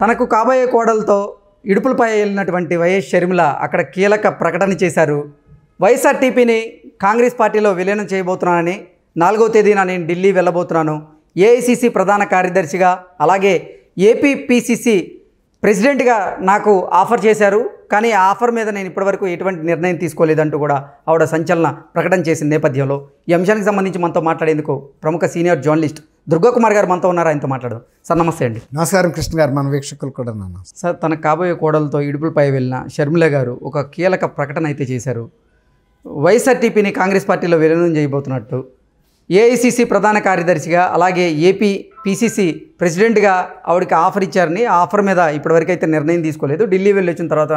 తనకు కాబోయే కోడలతో ఇడుపులపై వెళ్ళినటువంటి వైఎస్ షర్మిల అక్కడ కీలక ప్రకటన చేశారు. వైఎస్ఆర్టీపీని కాంగ్రెస్ పార్టీలో విలీనం చేయబోతున్నానని, 4వ తేదీన నేను ఢిల్లీ వెళ్ళబోతున్నాను. ఏఐసిసి ప్రధాన కార్యదర్శిగా అలాగే ఏపీపీసీసీ ప్రెసిడెంట్గా నాకు ఆఫర్ చేశారు. కానీ ఆ ఆఫర్ మీద నేను ఇప్పటివరకు ఎటువంటి నిర్ణయం తీసుకోలేదంటూ కూడా ఆవిడ సంచలన ప్రకటన చేసిన నేపథ్యంలో ఈ అంశానికి సంబంధించి మనతో మాట్లాడేందుకు ప్రముఖ సీనియర్ జర్నలిస్ట్ దుర్గాకుమార్ గారు మనతో ఉన్నారు. ఆయనతో మాట్లాడదాం. సార్ నమస్తే అండి. నమస్కారం కృష్ణ గారు, మన వీక్షకులు కూడా నమస్తే. సార్, తన కాబోయే కోడలతో ఇడుపులపై వెళ్ళిన షర్మిల గారు ఒక కీలక ప్రకటన అయితే చేశారు. వైఎస్ఆర్టీపీని కాంగ్రెస్ పార్టీలో విలీనం చేయబోతున్నట్టు, ఏఐసిసి ప్రధాన కార్యదర్శిగా అలాగే ఏపీపీసీసీ ప్రెసిడెంట్గా ఆవిడకి ఆఫర్ ఇచ్చారని, ఆ ఆఫర్ మీద ఇప్పటివరకు అయితే నిర్ణయం తీసుకోలేదు. ఢిల్లీ వెళ్ళి వచ్చిన తర్వాత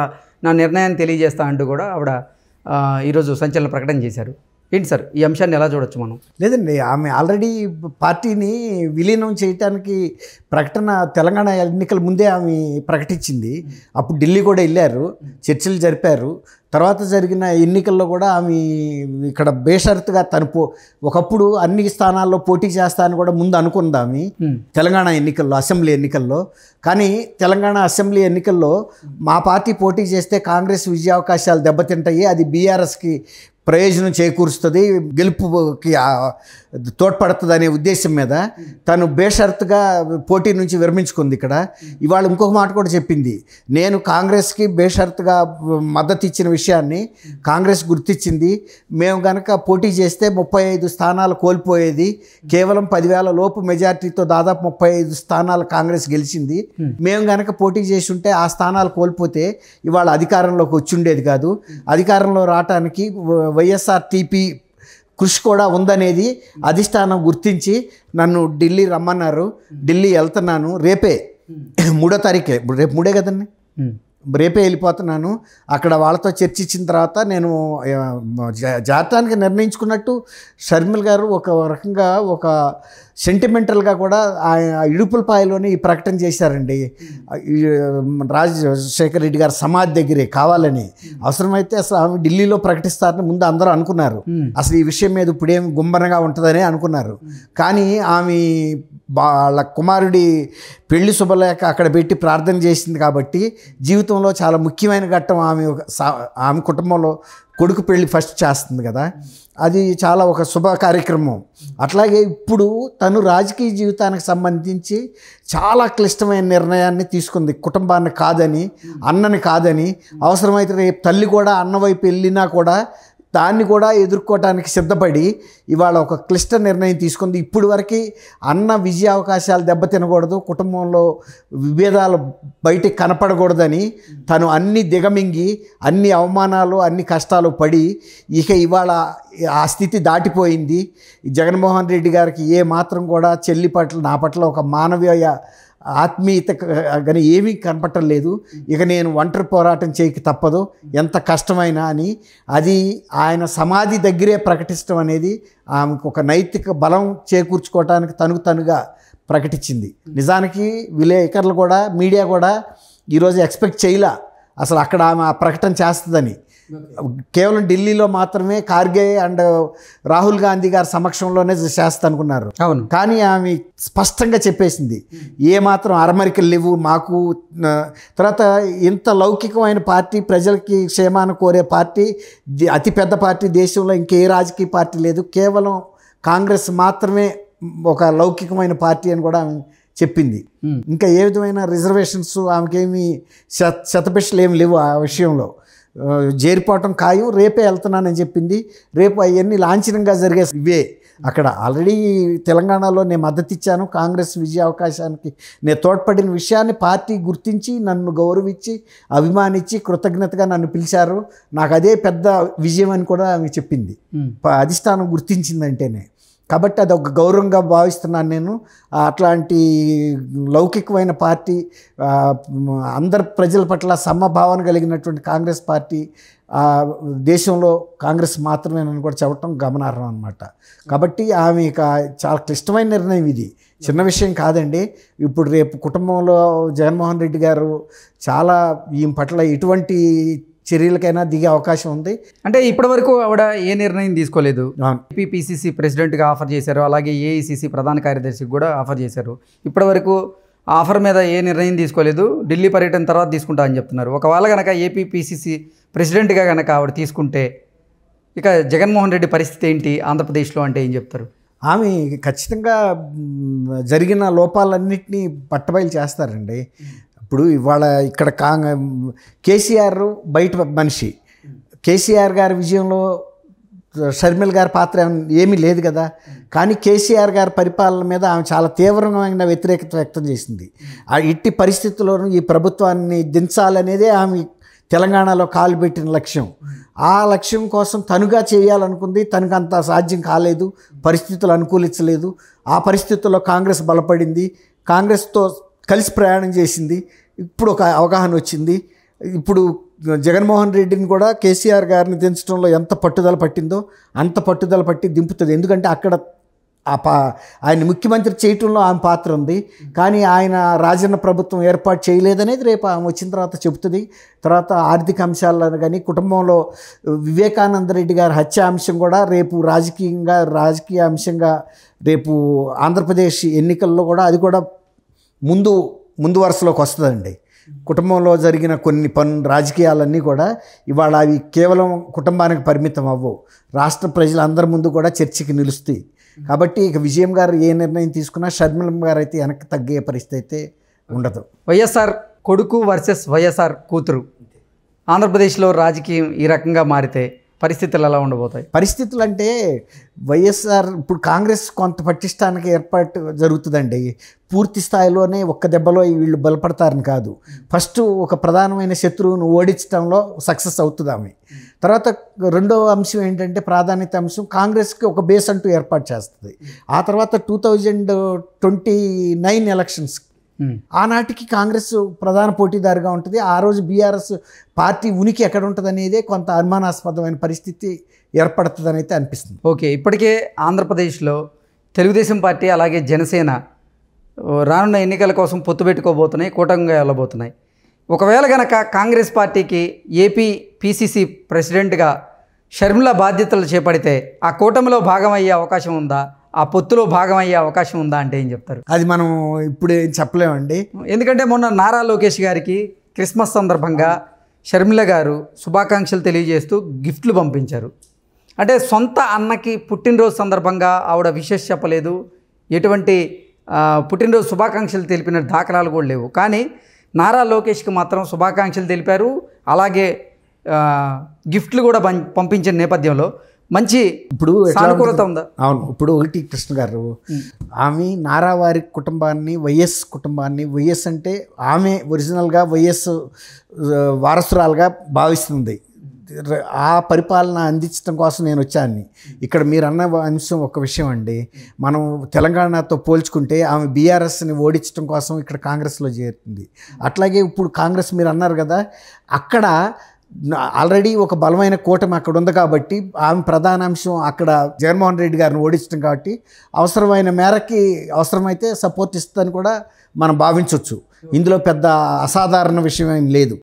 నా నిర్ణయాన్ని తెలియజేస్తా అంటూ కూడా ఆవిడ ఈరోజు సంచలన ప్రకటన చేశారు. ఏంటి సార్, ఈ అంశాన్ని ఎలా చూడొచ్చు మనం? లేదండి, ఆమె ఆల్రెడీ పార్టీని విలీనం చేయడానికి ప్రకటన తెలంగాణ ఎన్నికల ముందే ఆమె ప్రకటించింది. అప్పుడు ఢిల్లీ కూడా వెళ్ళారు, చర్చలు జరిపారు. తర్వాత జరిగిన ఎన్నికల్లో కూడా ఆమె ఇక్కడ బేషరతుగా తను ఒకప్పుడు అన్ని స్థానాల్లో పోటీ చేస్తా అని కూడా ముందు అనుకుంది ఆమె తెలంగాణ ఎన్నికల్లో, అసెంబ్లీ ఎన్నికల్లో. కానీ తెలంగాణ అసెంబ్లీ ఎన్నికల్లో మా పార్టీ పోటీ చేస్తే కాంగ్రెస్ విజయావకాశాలు దెబ్బతింటాయి, అది బీఆర్ఎస్కి ప్రయోజనం చేకూరుస్తుంది, గెలుపుకి తోడ్పడుతుంది అనే ఉద్దేశం మీద తను బేషరతుగా పోటీ నుంచి విరమించుకుంది. ఇక్కడ ఇవాళ ఇంకొక మాట కూడా చెప్పింది, నేను కాంగ్రెస్కి బేషరతుగా మద్దతు ఇచ్చిన విషయాన్ని కాంగ్రెస్ గుర్తించింది. మేము కనుక పోటీ చేస్తే 35 స్థానాలు కోల్పోయేది, కేవలం 10,000 లోపు మెజార్టీతో దాదాపు 35 స్థానాలు కాంగ్రెస్ గెలిచింది. మేము కనుక పోటీ చేసి ఉంటే ఆ స్థానాలు కోల్పోతే ఇవాళ అధికారంలోకి వచ్చి ఉండేది కాదు. అధికారంలో రావటానికి వైఎస్ఆర్టీపీ కృషి కూడా ఉందనేది అధిష్టానం గుర్తించి నన్ను ఢిల్లీ రమ్మన్నారు. ఢిల్లీ వెళ్తున్నాను, రేపే 3వ తారీఖే, రేపు 3 కదండి, రేపే వెళ్ళిపోతున్నాను. అక్కడ వాళ్ళతో చర్చించిన తర్వాత నేను జాతకానికి నిర్ణయించుకున్నట్టు షర్మిల గారు ఒక రకంగా ఒక సెంటిమెంటల్గా కూడా ఇడుపులపాయలోనే ఈ ప్రకటన చేశారండి. రాజశేఖర రెడ్డి గారు సమాధి దగ్గరే కావాలని, అవసరమైతే అసలు ఆమె ఢిల్లీలో ప్రకటిస్తారని ముందు అందరూ అనుకున్నారు. అసలు ఈ విషయం మీద ఇప్పుడేమి గుంబనగా ఉంటుందని అనుకున్నారు. కానీ ఆమె వాళ్ళ కుమారుడి పెళ్లి శుభలేఖ అక్కడ పెట్టి ప్రార్థన చేసింది కాబట్టి జీవితంలో చాలా ముఖ్యమైన ఘట్టం. ఆమె కుటుంబంలో కొడుకు పెళ్లి ఫస్ట్ చేస్తుంది కదా, అది చాలా ఒక శుభ కార్యక్రమం. అట్లాగే ఇప్పుడు తను రాజకీయ జీవితానికి సంబంధించి చాలా క్లిష్టమైన నిర్ణయాన్ని తీసుకుంది. కుటుంబాన్ని కాదని, అన్నని కాదని, అవసరమైతే రేపు తల్లి కూడా అన్న వైపు వెళ్ళినా కూడా దాన్ని కూడా ఎదుర్కోవటానికి సిద్ధపడి ఇవాళ ఒక క్లిష్ట నిర్ణయం తీసుకుంది. ఇప్పుడు వరకు అన్న విజయ అవకాశాలు దెబ్బతినకూడదు, కుటుంబంలో విభేదాలు బయటికి కనపడకూడదని తను అన్ని దిగమింగి అన్ని అవమానాలు అన్ని కష్టాలు పడి ఇక ఇవాళ ఆ స్థితి దాటిపోయింది. జగన్మోహన్ రెడ్డి గారికి ఏ మాత్రం కూడా చెల్లి పట్ల నా పట్ల ఒక మానవీయ ఆత్మీయత కానీ ఏమీ కనపడటం లేదు. ఇక నేను ఒంటరి పోరాటం చేయక తప్పదు ఎంత కష్టమైనా అని, అది ఆయన సమాధి దగ్గరే ప్రకటించడం అనేది ఆమెకు ఒక నైతిక బలం చేకూర్చుకోవటానికి తనుగా ప్రకటించింది. నిజానికి విలేకరులు కూడా మీడియా కూడా ఈరోజు ఎక్స్పెక్ట్ చేయలే అసలు అక్కడ ఆమె ఆ ప్రకటన చేస్తుందని. కేవలం ఢిల్లీలో మాత్రమే ఖార్గే అండ్ రాహుల్ గాంధీ గారి సమక్షంలోనే చేస్తా అనుకున్నారు. అవును, కానీ ఆమె స్పష్టంగా చెప్పేసింది, ఏ మాత్రం అరమరికలు లేవు మాకు. తర్వాత ఇంత లౌకికమైన పార్టీ, ప్రజలకి క్షేమాన్ని కోరే పార్టీ, అతిపెద్ద పార్టీ దేశంలో ఇంకే రాజకీయ పార్టీ లేదు, కేవలం కాంగ్రెస్ మాత్రమే ఒక లౌకికమైన పార్టీ అని కూడా ఆమె చెప్పింది. ఇంకా ఏ విధమైన రిజర్వేషన్స్ ఆమెకేమి శతపిషలు ఏమి లేవు ఆ విషయంలో. చేరిపోవటం ఖాయం, రేపే వెళ్తున్నానని చెప్పింది. రేపు అవన్నీ లాంఛనంగా జరిగే ఇవే. అక్కడ ఆల్రెడీ తెలంగాణలో నేను మద్దతు ఇచ్చాను, కాంగ్రెస్ విజయ అవకాశానికి నేను తోడ్పడిన విషయాన్ని పార్టీ గుర్తించి నన్ను గౌరవించి అభిమానించి కృతజ్ఞతగా నన్ను పిలిచారు, నాకు అదే పెద్ద విజయం అని కూడా ఆమె చెప్పింది. అధిష్టానం గుర్తించిందంటేనే, కాబట్టి అది ఒక గౌరవంగా భావిస్తున్నాను నేను. అట్లాంటి లౌకికమైన పార్టీ, అందరి ప్రజల పట్ల సమభావన కలిగినటువంటి కాంగ్రెస్ పార్టీ దేశంలో కాంగ్రెస్ మాత్రమే అని కూడా చెప్పడం గమనార్హం అన్నమాట. కాబట్టి ఆమె చాలా క్లిష్టమైన నిర్ణయం, ఇది చిన్న విషయం కాదండి. ఇప్పుడు రేపు కుటుంబంలో జగన్మోహన్ రెడ్డి గారు చాలా ఈ పట్ల ఎటువంటి చర్యలకైనా దిగే అవకాశం ఉంది. అంటే ఇప్పటివరకు ఆవిడ ఏ నిర్ణయం తీసుకోలేదు. ఏపీపీసీసీ ప్రెసిడెంట్గా ఆఫర్ చేశారు, అలాగే ఏఐసిసి ప్రధాన కార్యదర్శికి కూడా ఆఫర్ చేశారు. ఇప్పటివరకు ఆఫర్ మీద ఏ నిర్ణయం తీసుకోలేదు, ఢిల్లీ పర్యటన తర్వాత తీసుకుంటా అని చెప్తున్నారు. ఒకవేళ కనుక ఏపీ పిసిసి ప్రెసిడెంట్గా కనుక ఆవిడ తీసుకుంటే ఇక జగన్మోహన్ రెడ్డి పరిస్థితి ఏంటి ఆంధ్రప్రదేశ్లో అంటే ఏం చెప్తారు? ఆమె ఖచ్చితంగా జరిగిన లోపాలన్నింటినీ పట్టబయలు చేస్తారండి. ఇప్పుడు ఇవాళ ఇక్కడ కేసీఆర్ బయట మనిషి, కేసీఆర్ గారి విజయంలో షర్మిల గారి పాత్ర ఏమీ లేదు కదా. కానీ కేసీఆర్ గారి పరిపాలన మీద ఆమె చాలా తీవ్రమైన వ్యతిరేకత వ్యక్తం చేసింది. ఆ ఇట్టి పరిస్థితుల్లోనూ ఈ ప్రభుత్వాన్ని దించాలనేదే ఆమె తెలంగాణలో కాలు పెట్టిన లక్ష్యం. ఆ లక్ష్యం కోసం తనుగా చేయాలనుకుంది, తనకు అంత సాధ్యం కాలేదు, పరిస్థితులు అనుకూలించలేదు. ఆ పరిస్థితుల్లో కాంగ్రెస్ బలపడింది, కాంగ్రెస్తో కలిసి ప్రయాణం చేసింది. ఇప్పుడు ఒక అవగాహన వచ్చింది. ఇప్పుడు జగన్మోహన్ రెడ్డిని కూడా కేసీఆర్ గారిని దించడంలో ఎంత పట్టుదల పట్టిందో అంత పట్టుదల పట్టి దింపుతుంది. ఎందుకంటే అక్కడ ఆయన ముఖ్యమంత్రి చేయటంలో ఆమె పాత్ర ఉంది. కానీ ఆయన రాజన్న ప్రభుత్వం ఏర్పాటు చేయలేదనేది రేపు ఆమె వచ్చిన తర్వాత చెబుతుంది. తర్వాత ఆర్థిక అంశాలను కానీ కుటుంబంలో వివేకానంద రెడ్డి గారి హత్య అంశం కూడా రేపు రాజకీయ అంశంగా రేపు ఆంధ్రప్రదేశ్ ఎన్నికల్లో కూడా అది కూడా ముందు వరుసలోకి వస్తుందండి. కుటుంబంలో జరిగిన కొన్ని రాజకీయాలన్నీ కూడా ఇవాళ అవి కేవలం కుటుంబానికి పరిమితం అవ్వవు, రాష్ట్ర ప్రజలందరి ముందు కూడా చర్చకి నిలుస్తాయి. కాబట్టి ఇక విజయం గారు ఏ నిర్ణయం తీసుకున్నా షర్మిల గారు అయితే వెనక్కి తగ్గే పరిస్థితి అయితే ఉండదు. వైఎస్ఆర్ కొడుకు వర్సెస్ వైఎస్ఆర్ కూతురు, ఆంధ్రప్రదేశ్లో రాజకీయం ఈ రకంగా మారితే పరిస్థితులు ఎలా ఉండబోతాయి? పరిస్థితులు అంటే వైఎస్ఆర్ ఇప్పుడు కాంగ్రెస్ కొంత పటిష్టానికి ఏర్పాటు జరుగుతుందండి. పూర్తి స్థాయిలోనే ఒక్క దెబ్బలో వీళ్ళు బలపడతారని కాదు. ఫస్ట్ ఒక ప్రధానమైన శత్రువును ఓడించడంలో సక్సెస్ అవుతుంది ఆమె. తర్వాత రెండో అంశం ఏంటంటే ప్రాధాన్యత అంశం, కాంగ్రెస్కి ఒక బేస్ అంటూ ఏర్పాటు చేస్తుంది. ఆ తర్వాత 2029 ఎలక్షన్స్ ఆనాటికి కాంగ్రెస్ ప్రధాన పోటీదారుగా ఉంటుంది. ఆ రోజు బీఆర్ఎస్ పార్టీ ఉనికి ఎక్కడ ఉంటుంది అనేదే కొంత అనుమానాస్పదమైన పరిస్థితి ఏర్పడుతుందని అయితే అనిపిస్తుంది. ఓకే, ఇప్పటికే ఆంధ్రప్రదేశ్లో తెలుగుదేశం పార్టీ అలాగే జనసేన రానున్న ఎన్నికల కోసం పొత్తు పెట్టుకోబోతున్నాయి, కూటమిగా వెళ్ళబోతున్నాయి. ఒకవేళ కనుక కాంగ్రెస్ పార్టీకి ఏపీ పిసిసి ప్రెసిడెంట్గా షర్మిల బాధ్యతలు చేపడితే ఆ కూటమిలో భాగమయ్యే అవకాశం ఉందా, ఆ పొత్తులో భాగమయ్యే అవకాశం ఉందా అంటే ఏం చెప్తారు? అది మనం ఇప్పుడు ఏం చెప్పలేమండి. ఎందుకంటే మొన్న నారా లోకేష్ గారికి క్రిస్మస్ సందర్భంగా షర్మిల గారు శుభాకాంక్షలు తెలియజేస్తూ గిఫ్ట్లు పంపించారు. అంటే సొంత అన్నకి పుట్టినరోజు సందర్భంగా ఆవిడ విషెస్ చెప్పలేదు, ఎటువంటి పుట్టినరోజు శుభాకాంక్షలు తెలిపిన దాఖలాలు కూడా లేవు. కానీ నారా లోకేష్కి మాత్రం శుభాకాంక్షలు తెలిపారు, అలాగే గిఫ్ట్లు కూడా పంపించిన నేపథ్యంలో మంచి ఇప్పుడు సానుకూలత ఉందా? అవును. ఇప్పుడు ఒకటి కృష్ణ గారు, ఆమె నారావారి కుటుంబాన్ని, వైఎస్ కుటుంబాన్ని, వైఎస్ అంటే ఆమె ఒరిజినల్గా వైఎస్ వారసురాలుగా భావిస్తుంది. ఆ పరిపాలన అందించడం కోసం నేను వచ్చాను. ఇక్కడ మీరు అన్న అంశం ఒక విషయం అండి, మనం తెలంగాణతో పోల్చుకుంటే ఆమె బీఆర్ఎస్ని ఓడించడం కోసం ఇక్కడ కాంగ్రెస్లో చేరుతుంది. అట్లాగే ఇప్పుడు కాంగ్రెస్ మీరు అన్నారు కదా, అక్కడ ఆల్రెడీ ఒక బలమైన కూటమి అక్కడ ఉంది కాబట్టి ఆమె ప్రధాన అంశం అక్కడ జగన్మోహన్ రెడ్డి గారిని ఓడించడం కాబట్టి అవసరమైన మేరకి అవసరమైతే సపోర్ట్ ఇస్తుందని కూడా మనం భావించవచ్చు. ఇందులో పెద్ద అసాధారణ విషయం ఏం లేదు.